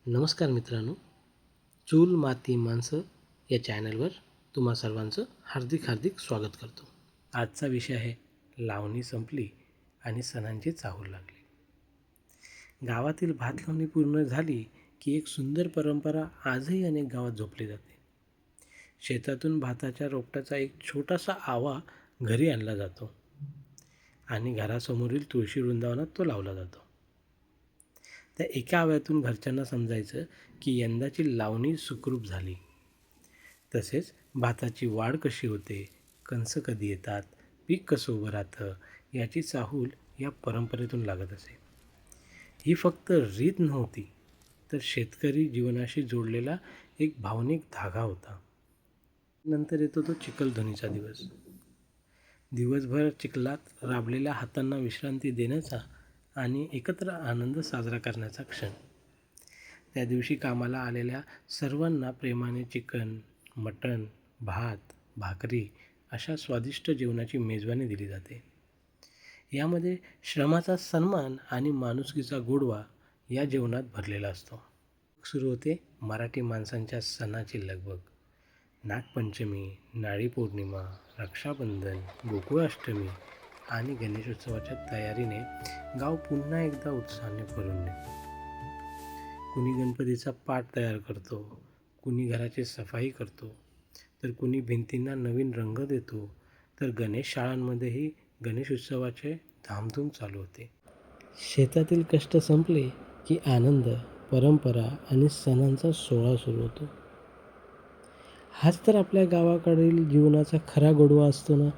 नमस्कार मित्रांनो, चूल माती माणसं या चॅनलवर तुम्हा सर्वांचं हार्दिक हार्दिक स्वागत करतो. आजचा विषय आहे लावणी संपली आणि सणांची चाहूल लागली. गावातील भात लावणी पूर्ण झाली की एक सुंदर परंपरा आजही अनेक गावात झोपली जाते. शेतातून भाताच्या रोपट्याचा एक छोटासा आवा घरी आणला जातो आणि घरासमोरील तुळशी वृंदावनात तो लावला जातो. त्या एका आव्यातून घरच्यांना समजायचं की यंदाची लावणी सुखरूप झाली. तसेच भाताची वाढ कशी होते, कणसं कधी येतात, पीक कसं उभं राहतं याची चाहूल या परंपरेतून लागत असे. ही फक्त रीत नव्हती, तर शेतकरी जीवनाशी जोडलेला एक भावनिक धागा होता. नंतर येतो तो चिखलधुणीचा दिवस. दिवसभर चिखलात राबलेल्या हातांना विश्रांती देण्याचा आणि एकत्र आनंद साजरा करण्याचा क्षण. त्या दिवशी कामाला आलेल्या सर्वांना प्रेमाने चिकन, मटण, भात, भाकरी अशा स्वादिष्ट जेवणाची मेजवानी दिली जाते. यामध्ये श्रमाचा सन्मान आणि माणुसकीचा गोडवा या जेवणात भरलेला असतो. सुरू होते मराठी माणसांच्या सणाची लगबग. नागपंचमी, नारळी पौर्णिमा, रक्षाबंधन, गोकुळाष्टमी आणि गणेशोत्सवाच्या तयारीने गाव पुन्हा एकदा उत्साहाने भरून निघतो. कुणी गणपतीचा पाट तयार करतो, कुणी घराची सफाई करतो, तर कुणी भिंतींना नवीन रंग देतो, तर गणेश शाळांमध्येही गणेशोत्सवाचे धामधूम चालू होते. शेतातील कष्ट संपले की आनंद, परंपरा आणि सणांचा सोहळा सुरू होतो. हाच तर आपल्या गावाकडील जीवनाचा खरा गोडवा असतो ना.